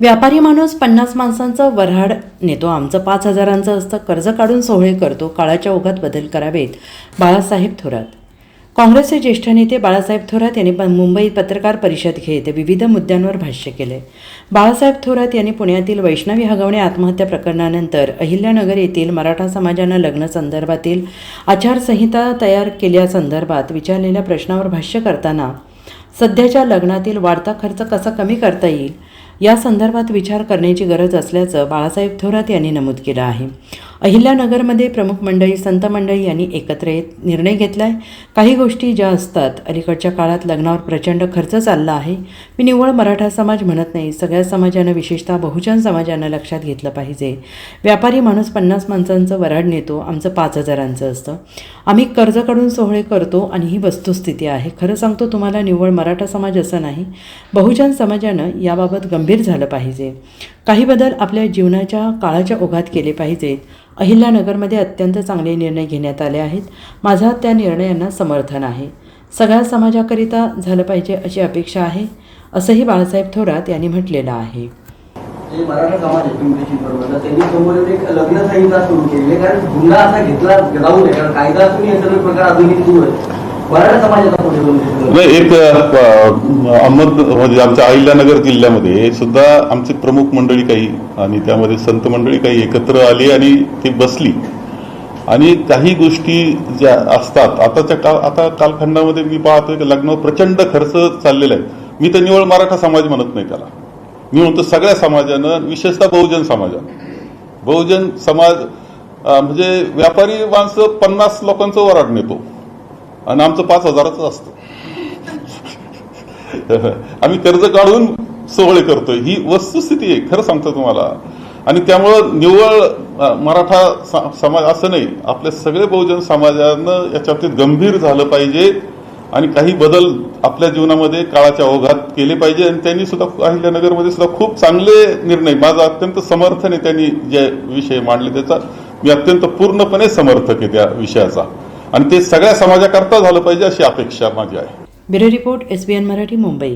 व्यापारी माणूस 50 माणसांचं वऱ्हाड नेतो, आमचं 5,000चं असतं, कर्ज काढून सोहळे करतो, काळाच्या ओघात बदल करावेत. बाळासाहेब थोरात. काँग्रेसचे ज्येष्ठ नेते बाळासाहेब थोरात यांनी मुंबईत पत्रकार परिषद घेत विविध मुद्द्यांवर भाष्य केले. बाळासाहेब थोरात यांनी पुण्यातील वैष्णवी हगवणे आत्महत्या प्रकरणानंतर अहिल्यानगर येथील मराठा समाजानं लग्न संदर्भातील आचारसंहिता तयार केल्यासंदर्भात विचारलेल्या प्रश्नावर भाष्य करताना सध्याच्या लग्नातील वाढता खर्च कसा कमी करता येईल या संदर्भात विचार करण्याची गरज असल्याचं बाळासाहेब थोरात यांनी नमूद केलं आहे. अहिल्यानगरमध्ये प्रमुख मंडळी, संत मंडळी यांनी एकत्र येत निर्णय घेतला आहे. काही गोष्टी ज्या असतात, अलीकडच्या काळात लग्नावर प्रचंड खर्च चालला आहे. मी निव्वळ मराठा समाज म्हणत नाही, सगळ्या समाजानं, विशेषतः बहुजन समाजानं लक्षात घेतलं पाहिजे. व्यापारी माणूस 50 माणसांचं वऱ्हाड नेतो, आमचं 5,000चं असतं. आम्ही कर्ज काढून सोहळे करतो आणि ही वस्तुस्थिती आहे. खरं सांगतो तुम्हाला, निव्वळ मराठा समाज असं नाही, बहुजन समाजानं याबाबत गंभीर झालं पाहिजे. काही बदल आपल्या जीवनाच्या काळाच्या ओघात केले पाहिजेत. अहिल्यानगरमध्ये अत्यंत चांगले निर्णय घेण्यात आले आहेत. माझा त्या निर्णयांना समर्थन आहे. सगळ्या समाजाकरिता झालं पाहिजे अशी अपेक्षा आहे, असंही बाळासाहेब थोरात यांनी म्हटलेलं आहे. जे मराठा समाज आहे पिंपरी चिंचवडमधला, त्यांनी समोर एक लग्न संहिता सुरू केली आहे. कारण गुन्हा असा घेतला जाऊ नये, कारण कायदा असून हे सगळे प्रकार अजूनही सुरू आहेत. मराठा समाजाचा पुढे एक म्हणजे आमच्या अहिल्यानगर जिल्ह्यामध्ये सुद्धा आमचे प्रमुख मंडळी काही आणि त्यामध्ये संत मंडळी काही एकत्र आली आणि ती बसली आणि काही गोष्टी ज्या असतात आता कालखंडामध्ये मी पाहतोय की लग्नावर प्रचंड खर्च चाललेला आहे. मी तर निवळ मराठा समाज म्हणत नाही त्याला, मी म्हणतो सगळ्या समाजानं, विशेषतः बहुजन समाज म्हणजे व्यापारी माणसं 50 लोकांचं वऱ्हाड नेतो आणि आमचं 5,000चं असतं. आम्ही कर्ज काढून सोहळे करतोय, ही वस्तुस्थिती आहे, खरं सांगतो तुम्हाला. आणि त्यामुळं निव्वळ मराठा समाज असं नाही, आपल्या सगळे बहुजन समाजानं याच्या बाबतीत गंभीर झालं पाहिजे आणि काही बदल आपल्या जीवनामध्ये काळाच्या ओघात केले पाहिजे. आणि त्यांनी सुद्धा अहिल्यानगरमध्ये सुद्धा खूप चांगले निर्णय, माझं अत्यंत समर्थन आहे त्यांनी जे विषय मांडले त्याचा, मी अत्यंत पूर्णपणे समर्थक आहे त्या विषयाचा आणि ते सगळ्या समाजाकरता झालं पाहिजे अशी अपेक्षा माझी आहे. Bureau report, SBN Marathi, Mumbai.